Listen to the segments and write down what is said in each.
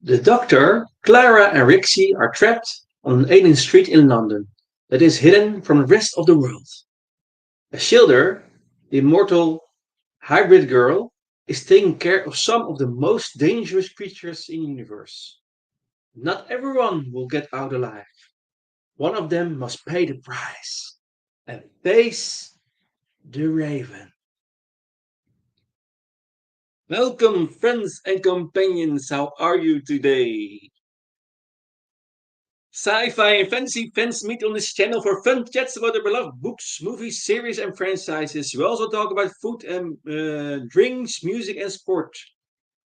The Doctor, Clara and Rixie are trapped on an alien street in London that is hidden from the rest of the world. A shielder, the immortal hybrid girl, is taking care of some of the most dangerous creatures in the universe. Not everyone will get out alive. One of them must pay the price and face the Raven. Welcome, friends and companions. How are you today? Sci-Fi and Fantasy fans meet on this channel for fun chats about their beloved books, movies, series, and franchises. We also talk about food and drinks, music, and sport.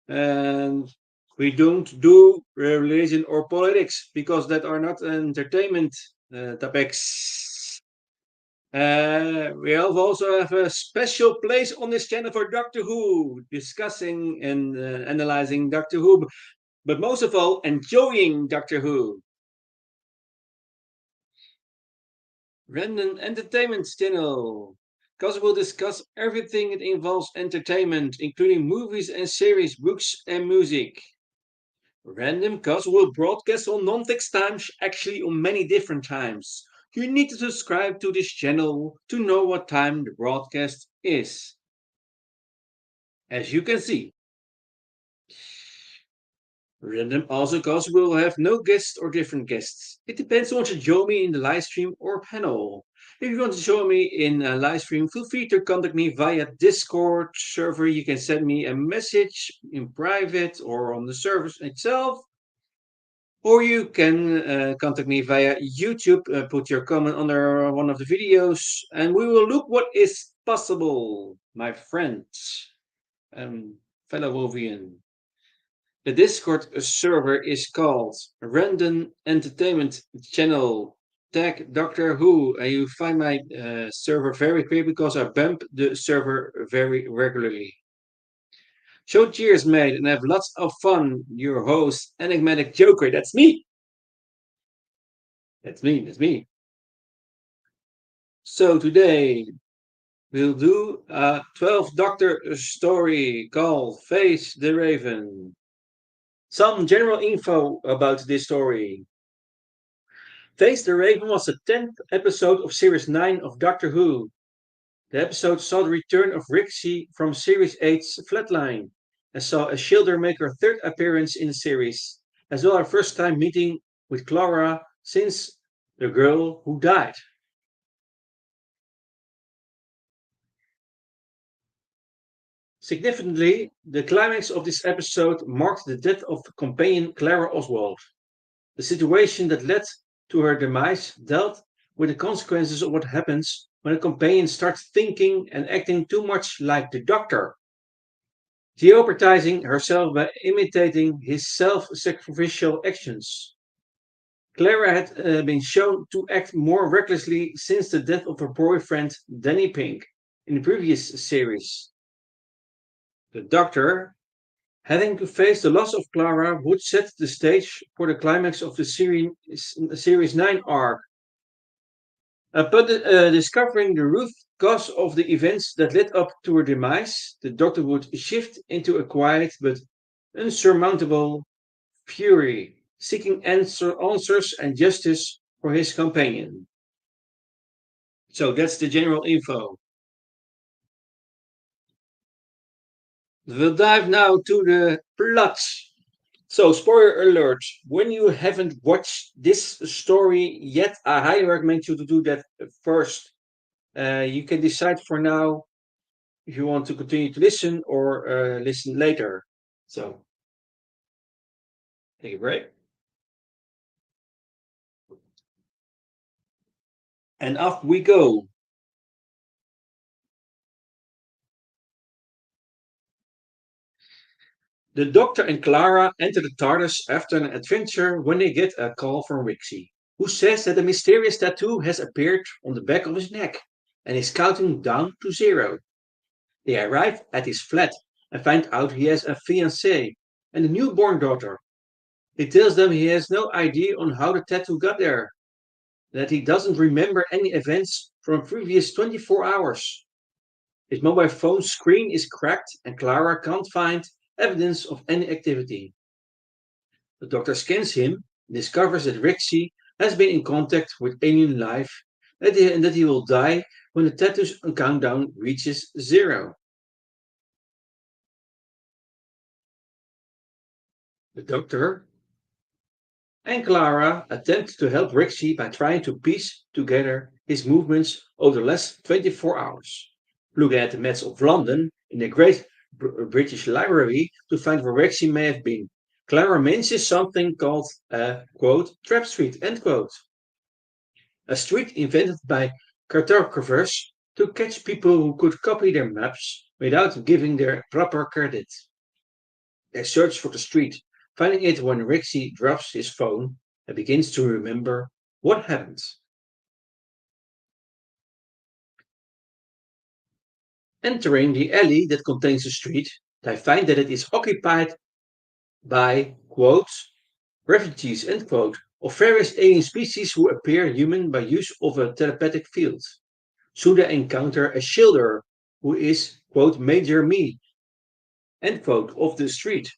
And we don't do religion or politics because that are not entertainment topics. We also have a special place on this channel for Doctor Who, discussing and analyzing Doctor Who, but most of all, enjoying Doctor Who. Random Entertainment Channel. Because we'll discuss everything that involves entertainment, including movies and series, books and music. Random Cause will broadcast on non-fixed times, actually on many different times. You need to subscribe to this channel to know what time the broadcast is. As you can see, Random also cause will have no guests or different guests. It depends on what you join me in the live stream or panel. If you want to join me in a live stream, feel free to contact me via Discord server. You can send me a message in private or on the server itself. Or you can contact me via YouTube, put your comment under one of the videos, and we will look what is possible, my friends and fellow Wolvian. The Discord server is called Random Entertainment Channel. Tag Doctor Who, and you find my server very quick because I bump the server very regularly. So cheers, mate, and have lots of fun. Your host, Enigmatic Joker. That's me. That's me. That's me. So today we'll do a 12th Doctor story called Face the Raven. Some general info about this story. Face the Raven was the 10th episode of Series 9 of Doctor Who. The episode saw the return of Rixie from Series 8's Flatline and saw a Shielder make her third appearance in the series, as well as her first time meeting with Clara since the girl who died. Significantly, the climax of this episode marked the death of companion Clara Oswald. The situation that led to her demise dealt with the consequences of what happens when a companion starts thinking and acting too much like the Doctor, jeopardizing herself by imitating his self-sacrificial actions. Clara had been shown to act more recklessly since the death of her boyfriend Danny Pink in the previous series. The Doctor, having to face the loss of Clara, would set the stage for the climax of the series 9 arc. Upon discovering the root cause of the events that led up to her demise, the Doctor would shift into a quiet but unsurmountable fury, seeking answers and justice for his companion. So that's the general info. We'll dive now to the plot. So, spoiler alert, when you haven't watched this story yet, I highly recommend you to do that first. You can decide for now if you want to continue to listen or listen later. So, take a break. And off we go. The Doctor and Clara enter the TARDIS after an adventure when they get a call from Rixie, who says that a mysterious tattoo has appeared on the back of his neck and is counting down to 0. They arrive at his flat and find out he has a fiancée and a newborn daughter. He tells them he has no idea on how the tattoo got there, that he doesn't remember any events from previous 24 hours. His mobile phone screen is cracked and Clara can't find evidence of any activity. The doctor scans him and discovers that Rixie has been in contact with alien life and that he will die when the tattoo's countdown reaches 0. The doctor and Clara attempt to help Rixie by trying to piece together his movements over the last 24 hours. Looking at the maps of London in the Great British Library to find where Rixie may have been. Clara mentions something called a quote, trap street, end quote. A street invented by cartographers to catch people who could copy their maps without giving their proper credit. They search for the street, finding it when Rixie drops his phone and begins to remember what happened. Entering the alley that contains the street, they find that it is occupied by, quote, refugees, end quote, of various alien species who appear human by use of a telepathic field. Soon they encounter a shielder who is, quote, Major Me, end quote, of the street.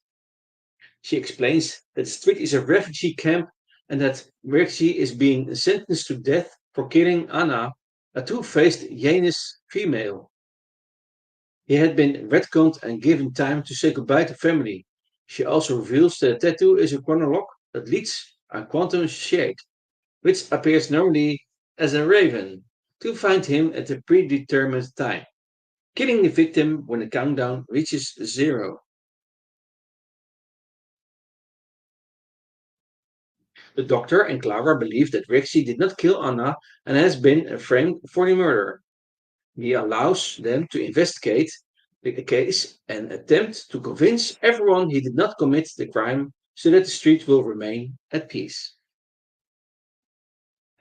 She explains that the street is a refugee camp and that Rexy is being sentenced to death for killing Anna, a two-faced Janus female. He had been retconned and given time to say goodbye to family. She also reveals that the tattoo is a chronologue that leads a quantum shade, which appears normally as a raven, to find him at a predetermined time, killing the victim when the countdown reaches 0. The doctor and Clara believe that Rixie did not kill Anna and has been framed for the murder. He allows them to investigate the case and attempt to convince everyone he did not commit the crime so that the street will remain at peace.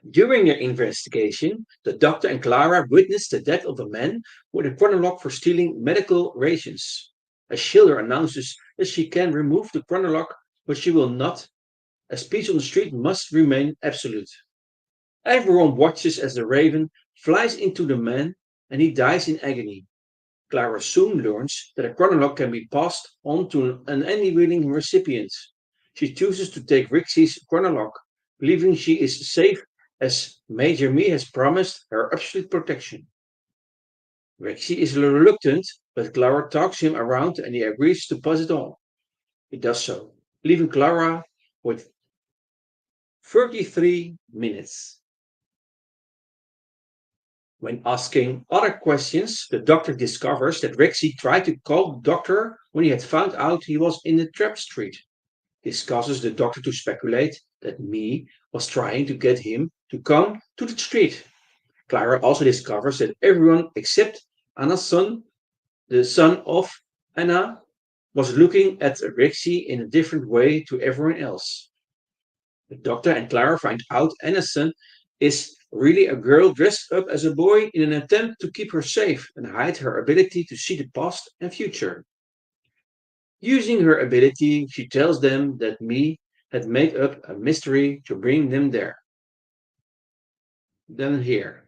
During their investigation, the doctor and Clara witness the death of a man with a chronologue for stealing medical rations. A shielder announces that she can remove the chronologue, but she will not, as peace on the street must remain absolute. Everyone watches as the raven flies into the man and he dies in agony. Clara soon learns that a chronologue can be passed on to any willing recipient. She chooses to take Rixie's chronologue, believing she is safe as Major Me has promised her absolute protection. Rixie is reluctant, but Clara talks him around and he agrees to pass it on. He does so, leaving Clara with 33 minutes. When asking other questions, the doctor discovers that Rexy tried to call the doctor when he had found out he was in the trap street. This causes the doctor to speculate that Me was trying to get him to come to the street. Clara also discovers that everyone except Anna's son, the son of Anna, was looking at Rexy in a different way to everyone else. The doctor and Clara find out Anna's son is really a girl dressed up as a boy in an attempt to keep her safe and hide her ability to see the past and future. Using her ability, she tells them that Me had made up a mystery to bring them there. Then here.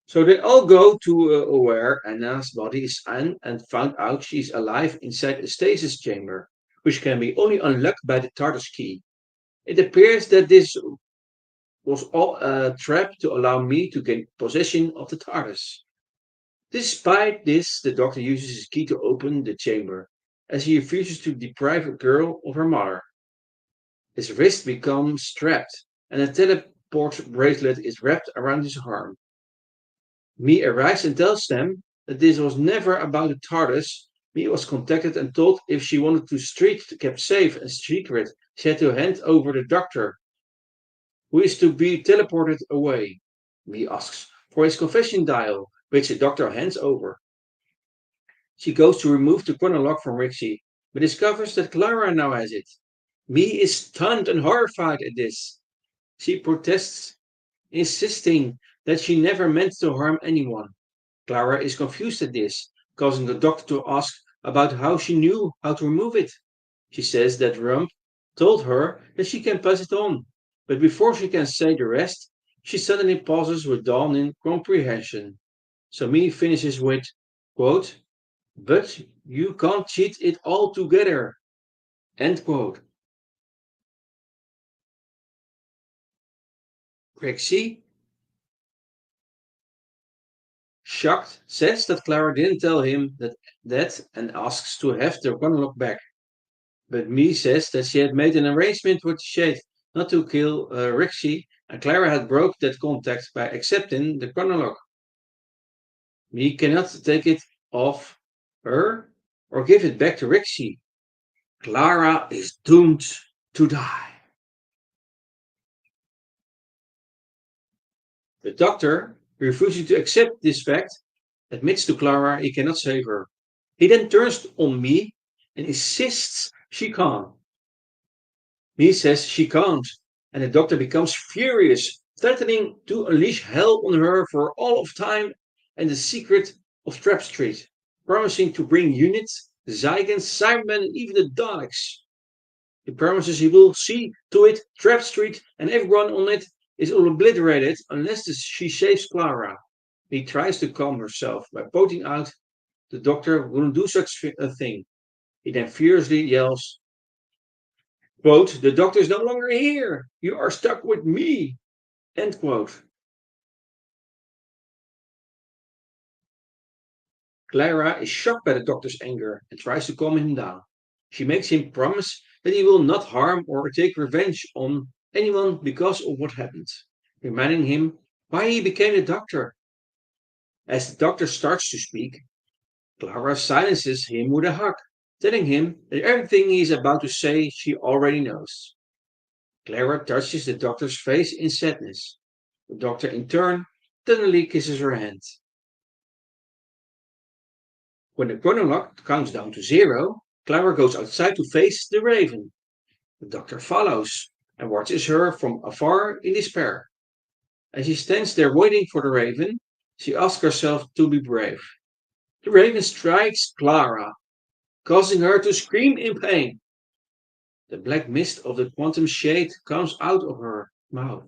So they all go to where Anna's body is and found out she's alive inside a stasis chamber, which can be only unlocked by the TARDIS key. It appears that this was all a trap to allow Me to gain possession of the TARDIS. Despite this, the doctor uses his key to open the chamber, as he refuses to deprive a girl of her mother. His wrist becomes trapped, and a teleport bracelet is wrapped around his arm. Me arrives and tells them that this was never about the TARDIS. Me was contacted and told if she wanted to street kept safe and secret, she had to hand over the doctor, who is to be teleported away. Me asks for his confession dial, which the doctor hands over. She goes to remove the chronologue from Rixie, but discovers that Clara now has it. Me is stunned and horrified at this. She protests, insisting that she never meant to harm anyone. Clara is confused at this, causing the doctor to ask about how she knew how to remove it. She says that Rump told her that she can pass it on, but before she can say the rest, she suddenly pauses with dawning comprehension. So Me finishes with, quote, but you can't cheat it all together, end quote. Rexy, shocked, says that Clara didn't tell him that and asks to have the chronologue back. But Me says that she had made an arrangement with the Shade not to kill Rexy, and Clara had broke that contact by accepting the chronologue. Me cannot take it off her or give it back to Rexy. Clara is doomed to die. The doctor, refusing to accept this fact, admits to Clara he cannot save her. He then turns on Me and insists she can't. Me says she can't, and the doctor becomes furious, threatening to unleash hell on her for all of time and the secret of Trap Street, promising to bring units, the Zygons, Cybermen, and even the Daleks. He promises he will see to it Trap Street and everyone on it is obliterated unless she saves Clara. He tries to calm herself by pointing out the doctor wouldn't do such a thing. He then furiously yells, quote, the doctor is no longer here. You are stuck with me. End quote. Clara is shocked by the doctor's anger and tries to calm him down. She makes him promise that he will not harm or take revenge on anyone because of what happened, reminding him why he became a doctor. As the doctor starts to speak, Clara silences him with a hug, telling him that everything he is about to say she already knows. Clara touches the doctor's face in sadness. The doctor, in turn, tenderly kisses her hand. When the chronologue counts down to 0, Clara goes outside to face the raven. The doctor follows and watches her from afar in despair. As she stands there waiting for the raven, she asks herself to be brave. The raven strikes Clara, causing her to scream in pain. The black mist of the quantum shade comes out of her mouth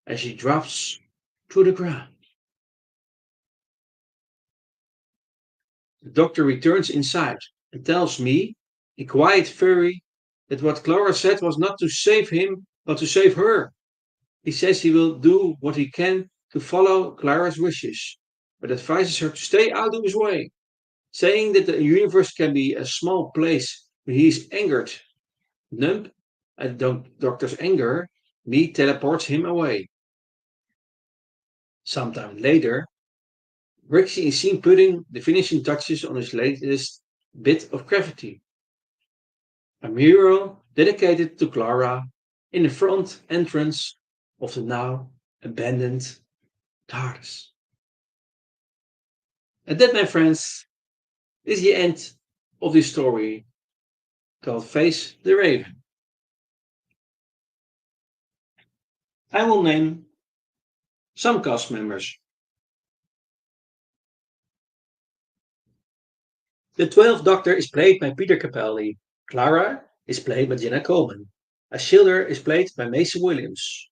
as she drops to the ground. The doctor returns inside and tells Me, in quiet fury, that what Clara said was not to save him, but to save her. He says he will do what he can to follow Clara's wishes, but advises her to stay out of his way, saying that the universe can be a small place when he is angered. Numb at the doctor's anger, Me teleports him away. Sometime later, Rixie is seen putting the finishing touches on his latest bit of graffiti, a mural dedicated to Clara in the front entrance of the now abandoned TARDIS. And that, my friends, is the end of this story called Face the Raven. I will name some cast members. The 12th Doctor is played by Peter Capaldi. Clara is played by Jenna Coleman. Ashildr is played by Mason Williams.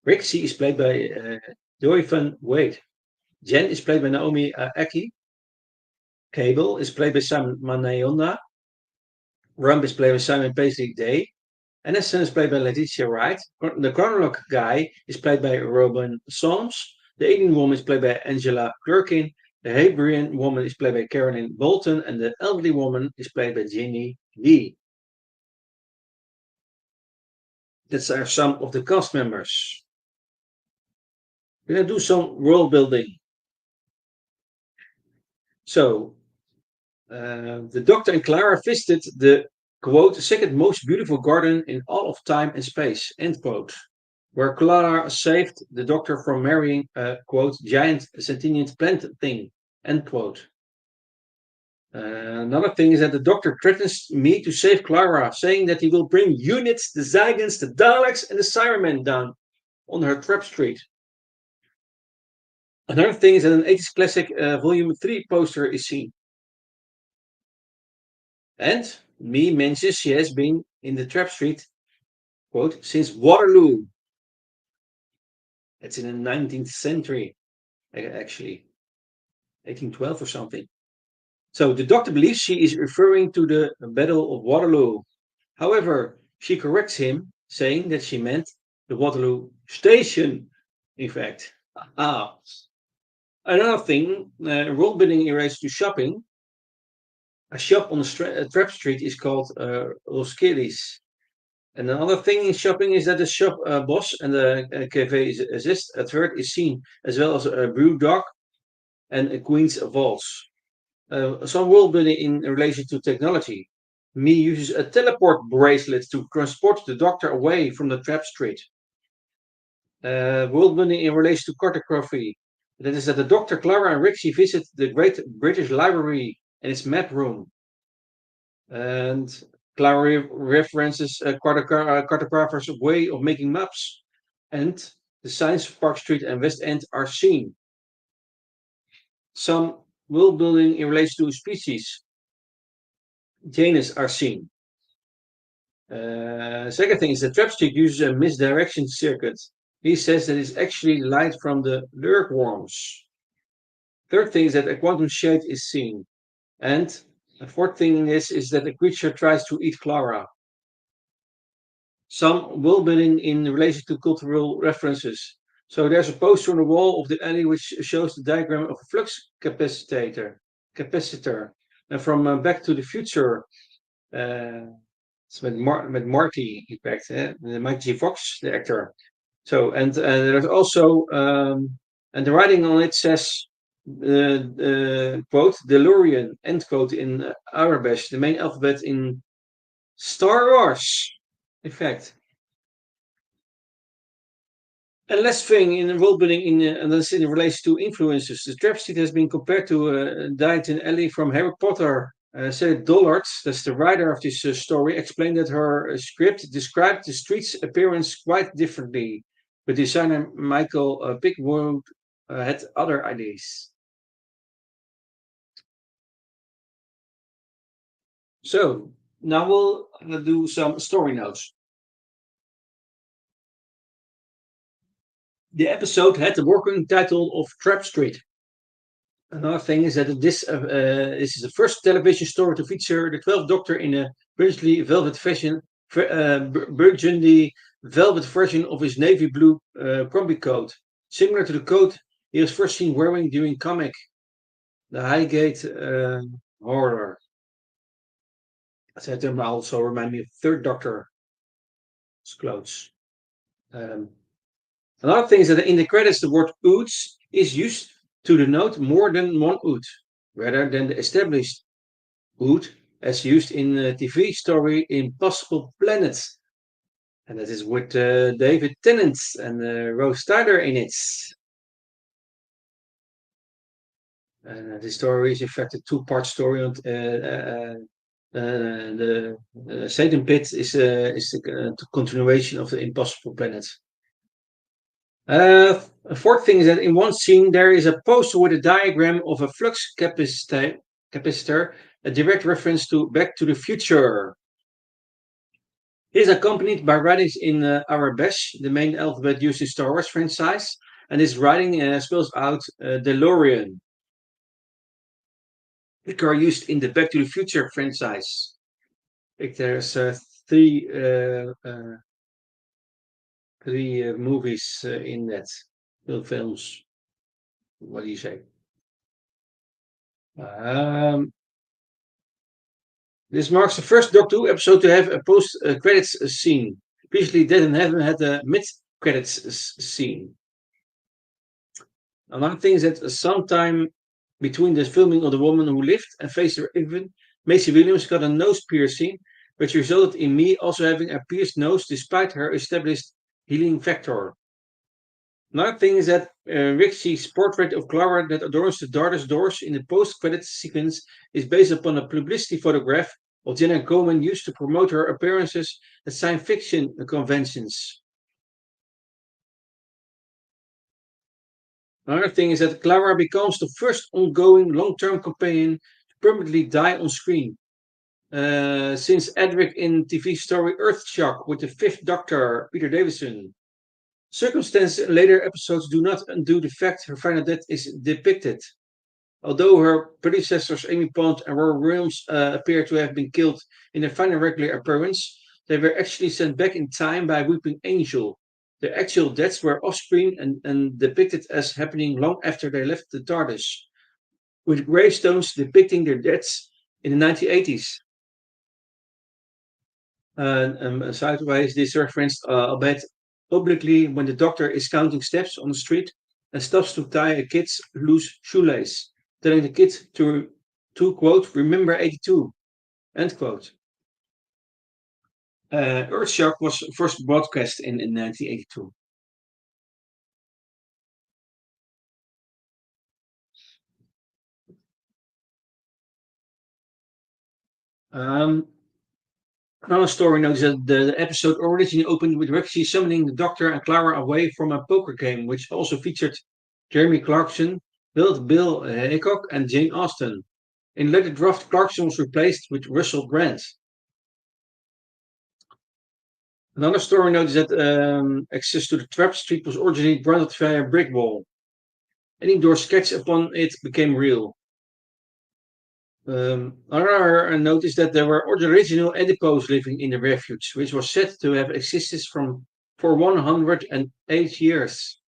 Rixie is played by Joy Van Wade. Jen is played by Naomi Aki. Cable is played by Simon Manayonda. Rump is played by Simon Paisley Day. Aniston is played by Letitia Wright. The chronologue guy is played by Robin Solms. The alien woman is played by Angela Clerkin. The Hebrian woman is played by Carolyn Bolton. And the elderly woman is played by Jeannie Lee. These are some of the cast members. We're going to do some world building. So, the Doctor and Clara visited the, quote, second most beautiful garden in all of time and space, end quote, where Clara saved the Doctor from marrying a, quote, giant sentient plant thing, end quote. Another thing is that the Doctor threatens Me to save Clara, saying that he will bring units, the Zygons, the Daleks, and the Cybermen down on her Trap Street. Another thing is that an 80s classic volume 3 poster is seen. And Me mentions she has been in the Trap Street, quote, since Waterloo. It's in the 19th century, actually, 1812 or something. So the Doctor believes she is referring to the Battle of Waterloo. However, she corrects him, saying that she meant the Waterloo Station in fact. Ah, another thing, role building in relation to shopping. A shop on a trap street is called Roskildes. And another thing in shopping is that the shop boss and the cafe assist. A third is seen, as well as a brew dog and a queen's waltz. Some world building in relation to technology. Me uses a teleport bracelet to transport the doctor away from the trap street. World building in relation to cartography. That is that the Doctor Clara and Rixie visit the Great British Library and its map room. And Clara references a cartographer's way of making maps. And the signs of Park Street and West End are seen. Some world building in relation to species. Janus are seen. Second thing is the trap street uses a misdirection circuit. He says that it's actually light from the lurkworms. Third thing is that a quantum shade is seen. And the fourth thing is that the creature tries to eat Clara. Some world building in relation to cultural references. So there's a poster on the wall of the alley which shows the diagram of a flux capacitor. And from Back to the Future, it's with Marty, in fact, Mike G. Fox, the actor. So, and there's also, and the writing on it says, quote, DeLorean, end quote, in Arabic, the main alphabet in Star Wars, in fact. And last thing in world building, and that's in relation to influences. The trap street has been compared to Dighton Alley from Harry Potter. Sarah Dollard, that's the writer of this story, explained that her script described the street's appearance quite differently. But designer Michael Pickwood had other ideas. So now we'll do some story notes. The episode had the working title of Trap Street. Another thing is that this is the first television story to feature the 12th Doctor in a burgundy velvet version of his navy blue combi coat, similar to the coat he was first seen wearing during comic The Highgate Horror. That also remind me of Third Doctor's clothes. Another thing is that in the credits, the word oots is used to denote more than one oot, rather than the established oot as used in the TV story Impossible Planet. And that is with David Tennant and Rose Tyler in it. And this story is in fact a two-part story. On, the Satan Pit is the continuation of the Impossible Planet. A fourth thing is that in one scene there is a poster with a diagram of a flux capacitor, a direct reference to Back to the Future. It is accompanied by writings in Arabic, the main alphabet used in Star Wars franchise, and this writing spells out DeLorean, the car used in the Back to the Future franchise. There's three movies in that films. What do you say? This marks the first Doctor Who episode to have a post-credits scene. Previously, Dead in Heaven had a mid-credits scene. Another thing is that sometime between the filming of The Woman Who Lived and Faced Her Even, Macy Williams got a nose piercing, which resulted in me also having a pierced nose despite her established healing factor. Another thing is that Rixie's portrait of Clara that adorns the TARDIS doors in the post-credits sequence is based upon a publicity photograph of Jenna Coleman used to promote her appearances at science fiction conventions. Another thing is that Clara becomes the first ongoing long-term companion to permanently die on screen. Since Edric in TV story Earthshock with the fifth Doctor, Peter Davison. Circumstances in later episodes do not undo the fact her final death is depicted. Although her predecessors Amy Pond and Rory Williams appear to have been killed in their final regular appearance, they were actually sent back in time by a weeping angel. The actual deaths were off-screen and depicted as happening long after they left the TARDIS, with gravestones depicting their deaths in the 1980s. Sideways, this referenced albeit obliquely when the doctor is counting steps on the street and stops to tie a kid's loose shoelace, telling the kid to quote, remember 82, end quote. Earthshock was first broadcast in 1982. Um, Another story notes that the episode originally opened with Rexy summoning the Doctor and Clara away from a poker game, which also featured Jeremy Clarkson, Bill Hickok, and Jane Austen. In later draft, Clarkson was replaced with Russell Brand. Another story notes that access to the trap street was originally granted via a brick wall. An indoor sketch upon it became real. Another note is that there were original adipose living in the refuge, which was said to have existed for 108 years.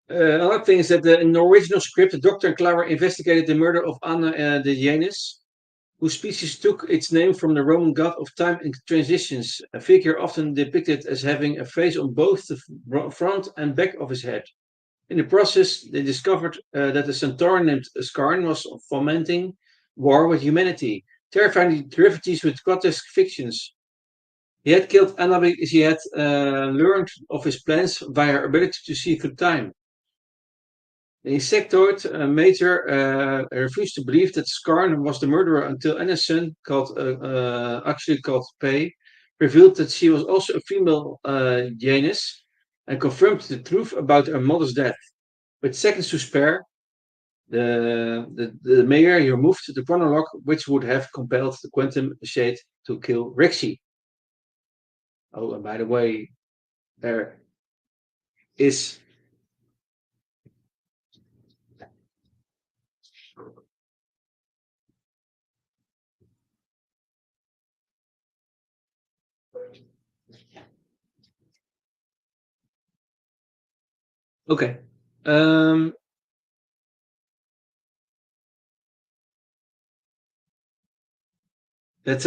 Another thing is that in the original script, the Doctor and Clara investigated the murder of Anna de Janus, whose species took its name from the Roman god of time and transitions, a figure often depicted as having a face on both the front and back of his head. In the process, they discovered that a centaur named Skarn was fomenting war with humanity, terrifying the derivatives with grotesque fictions. He had killed Anna because he had learned of his plans via her ability to see through time. The insectoid major refused to believe that Skarn was the murderer until Anna's son, actually called Pei, revealed that she was also a female Janus and confirmed the truth about her mother's death. With seconds to spare, the mayor removed the chronologue, which would have compelled the Quantum Shade to kill Rexy. Oh, and by the way, there is okay. Um, that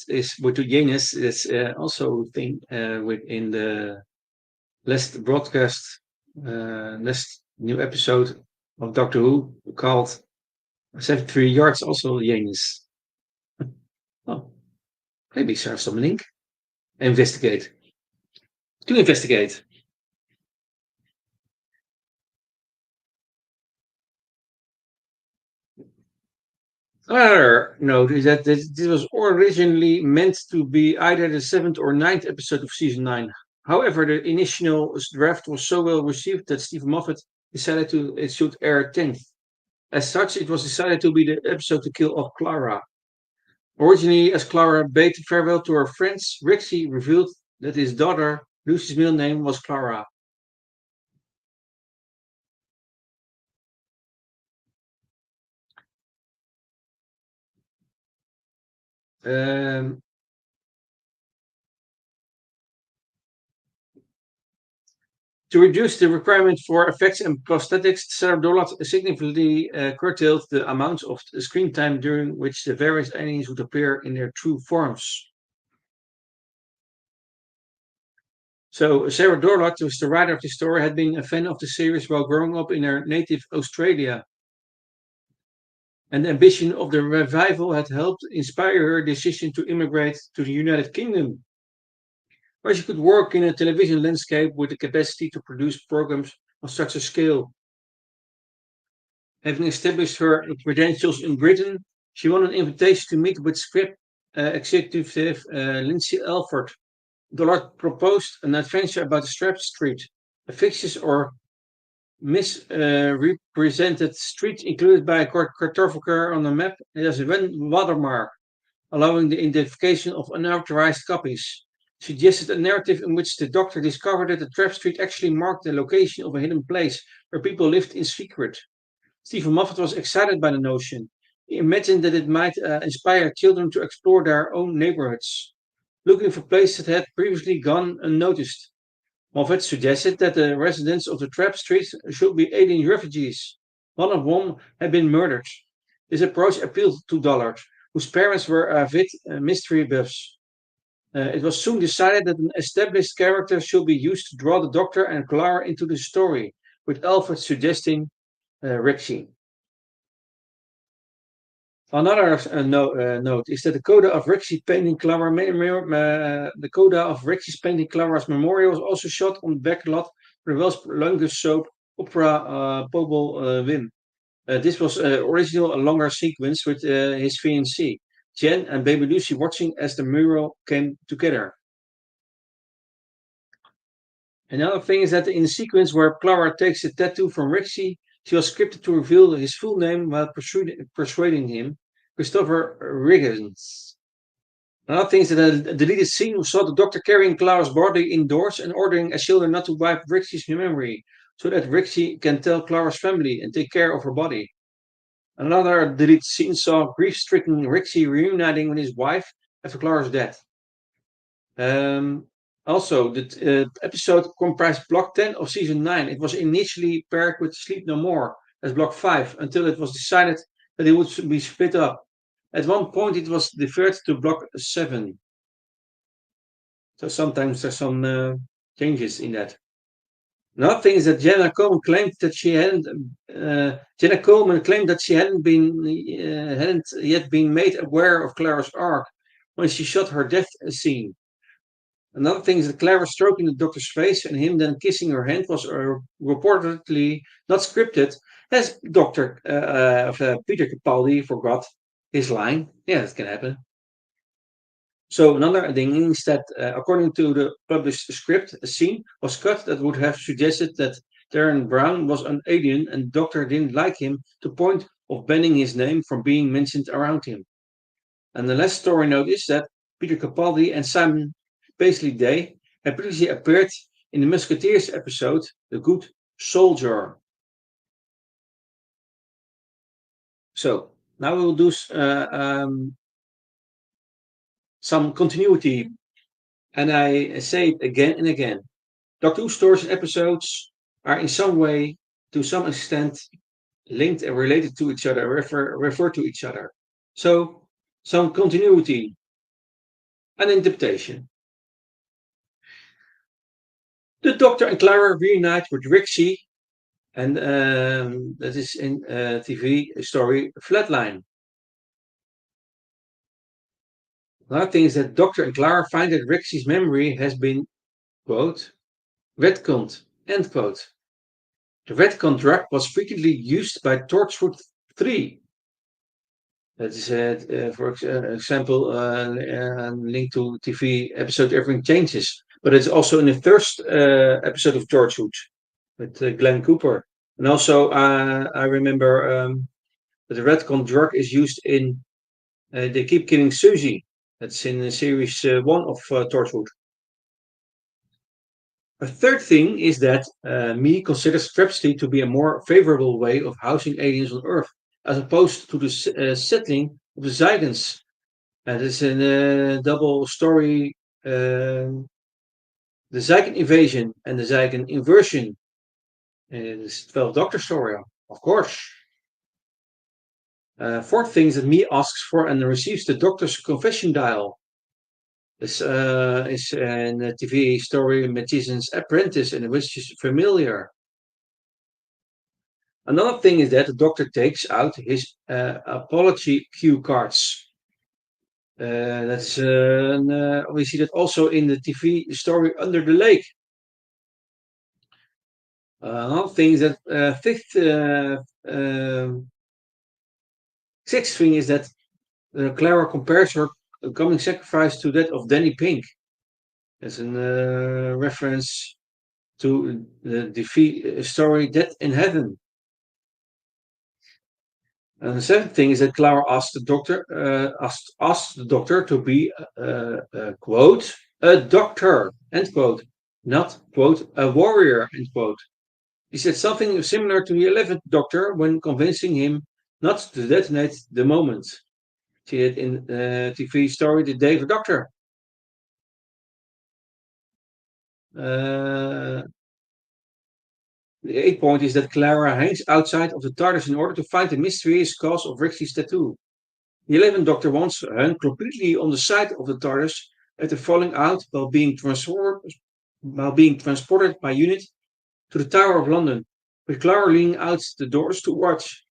is with the Janus. That's also a thing within the last broadcast, last new episode of Doctor Who called 73 Yards. Also Janus. Oh, maybe serve some link. Investigate. To investigate. Another note is that this was originally meant to be either the seventh or ninth episode of season 9. However, the initial draft was so well received that Stephen Moffat decided it should air 10th. As such, it was decided to be the episode to kill off Clara. Originally, as Clara bade farewell to her friends, Rixie revealed that his daughter, Lucy's middle name, was Clara. Um, To reduce the requirement for effects and prosthetics, Sarah Dollard significantly curtailed the amount of screen time during which the various aliens would appear in their true forms. So Sarah Dorlat, who's the writer of the story, had been a fan of the series while growing up in her native Australia. And the ambition of the revival had helped inspire her decision to immigrate to the United Kingdom, where she could work in a television landscape with the capacity to produce programs on such a scale. Having established her credentials in Britain, she won an invitation to meet with script executive Lindsay Alford. Dollard proposed an adventure about the Strap Street, a fictitious or misrepresented street included by a cartographer on a map as a watermark, allowing the identification of unauthorized copies. Suggested a narrative in which the Doctor discovered that the Trap Street actually marked the location of a hidden place where people lived in secret. Stephen Moffat was excited by the notion. He imagined that it might inspire children to explore their own neighborhoods, looking for places that had previously gone unnoticed. Moffat suggested that the residents of the Trap Street should be alien refugees, one of whom had been murdered. This approach appealed to Dollard, whose parents were avid mystery buffs. It was soon decided that an established character should be used to draw the Doctor and Clara into the story, with Alfred suggesting Rexy. Another note is that the coda of Rexy painting Clara, the coda of Rexy's painting Clara's memorial was also shot on the back lot for the Welsh language soap opera Pobl Wim. This was original a longer sequence with his fiancée, Jen, and baby Lucy watching as the mural came together. Another thing is that in the sequence where Clara takes the tattoo from Rixie, she was scripted to reveal his full name while persuading him, Christopher Riggins. Another thing is that a deleted scene saw the Doctor carrying Clara's body indoors and ordering Ashilda not to wipe Rixie's memory, so that Rixie can tell Clara's family and take care of her body. Another deleted scene saw grief-stricken Rixie reuniting with his wife after Clara's death. Also, the episode comprised Block 10 of Season 9. It was initially paired with Sleep No More as Block 5 until it was decided that it would be split up. At one point, it was deferred to Block 7. So sometimes there's some changes in that. Another thing is that Jenna Coleman claimed that she hadn't. Jenna Coleman claimed that she hadn't yet been made aware of Clara's arc when she shot her death scene. Another thing is that Clara stroking the Doctor's face and him then kissing her hand was reportedly not scripted, as Doctor Peter Capaldi forgot his line. Yeah, that can happen. So another thing is that, according to the published script, a scene was cut that would have suggested that Darren Brown was an alien and the Doctor didn't like him to the point of banning his name from being mentioned around him. And the last story note is that Peter Capaldi and Simon Paisley Day had previously appeared in the Musketeers episode The Good Soldier. So now we will do some continuity, and I say it again and again. Doctor Who stories and episodes are in some way, to some extent, linked and related to each other, refer to each other. So some continuity and interpretation. The Doctor and Clara reunite with Rixie, and that is in TV story Flatline. Another thing is that Doctor and Clara find that Rixie's memory has been, quote, retconned, end quote. The retcon drug was frequently used by Torchwood 3. That is, for example, linked to TV episode Everything Changes. But it's also in the first episode of Torchwood with Glenn Cooper. And also, I remember that the retcon drug is used in They Keep Killing Susie. That's in series 1 of Torchwood. A third thing is that me considers Trapsty to be a more favorable way of housing aliens on Earth, as opposed to the settling of the Zygons. And it's a double story, the Zygon invasion and the Zygon inversion. This 12 Doctor story, of course. Fourth thing is that me asks for and receives the Doctor's confession dial. This is in the TV story Magician's Apprentice, and which is familiar. Another thing is that the Doctor takes out his apology cue cards. We see that also in the TV story Under the Lake. Another thing is that sixth thing is that Clara compares her coming sacrifice to that of Danny Pink. That's a reference to the TV story Death in Heaven. And the seventh thing is that Clara asked the doctor to be, quote, a doctor, end quote, not, quote, a warrior, end quote. He said something similar to the 11th Doctor when convincing him not to detonate the moment. See it in TV story The Day of the Doctor. Uh, the 8th point is that Clara hangs outside of the TARDIS in order to find the mysterious cause of Rixie's tattoo. The 11th Doctor once hung completely on the side of the TARDIS after falling out while being transported by unit to the Tower of London, with Clara leaning out the doors to watch.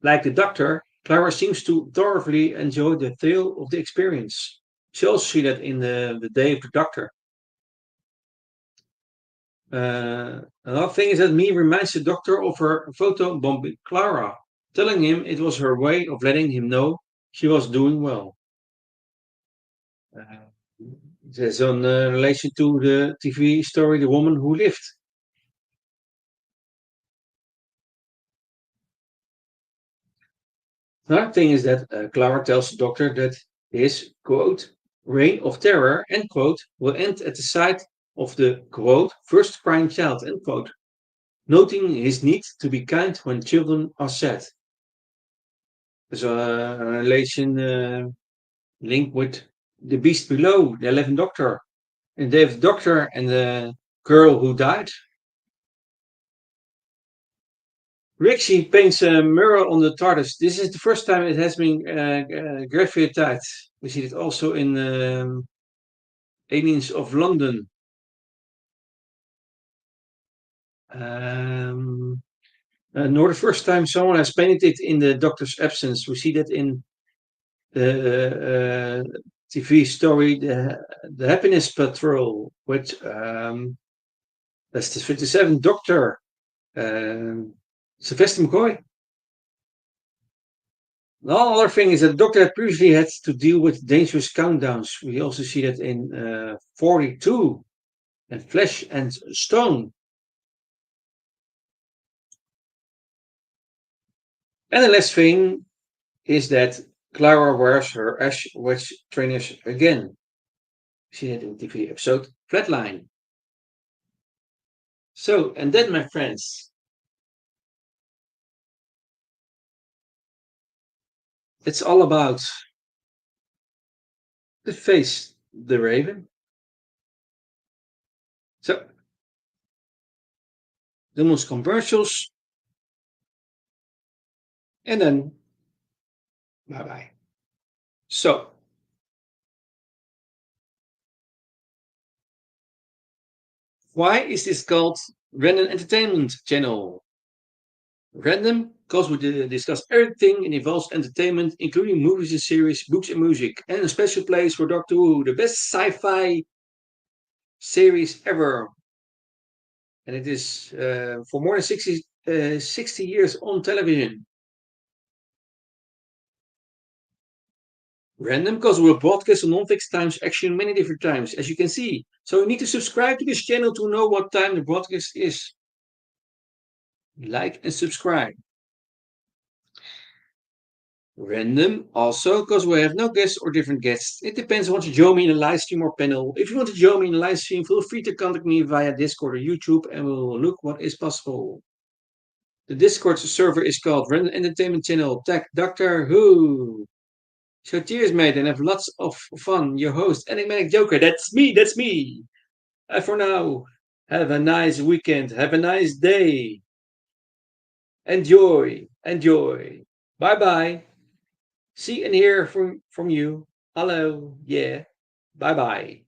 Like the Doctor, Clara seems to thoroughly enjoy the thrill of the experience. She also see that in the Day of the Doctor. Another thing is that Me reminds the Doctor of her photo bombing Clara, telling him it was her way of letting him know she was doing well. Uh, there's in relation to the TV story The Woman Who Lived. Another thing is that Clara tells the Doctor that his, quote, reign of terror, end quote, will end at the sight of the, quote, first crying child, end quote, noting his need to be kind when children are sad. There's a relation link with the beast below, the 11th Doctor, and David Doctor and the girl who died. Rixie paints a mural on the TARDIS. This is the first time it has been graffitied. We see it also in Aliens of London. Um, nor the first time someone has painted it in the Doctor's absence. We see that in the TV story, the Happiness Patrol, with that's the 57th Doctor, um, Sylvester McCoy. The other thing is that the Doctor had previously had to deal with dangerous countdowns. We also see that in 42 and Flesh and Stone. And the last thing is that Clara wears her Ash Wedge trainers again. See that in TV episode Flatline. So, and then, my friends, it's all about the face, the Raven. So, the most commercials, and then bye bye. So, why is this called Random Entertainment Channel? Random, because we discuss everything and involves entertainment, including movies and series, books and music, and a special place for Doctor Who, the best sci-fi series ever. And it is for more than 60 years on television. Random, because we'll broadcast on non-fixed times, actually many different times, as you can see. So you need to subscribe to this channel to know what time the broadcast is. Like and subscribe. Random, also, because we have no guests or different guests. It depends on what you join me in a live stream or panel. If you want to join me in a live stream, feel free to contact me via Discord or YouTube and we'll look what is possible. The Discord server is called Random Entertainment Channel Tech Doctor Who. So cheers, mate, and have lots of fun. Your host, Enigmatic Joker. That's me, that's me. And for now, have a nice weekend. Have a nice day. Enjoy, enjoy. Bye bye. See and hear from you. Hello. Yeah. Bye bye.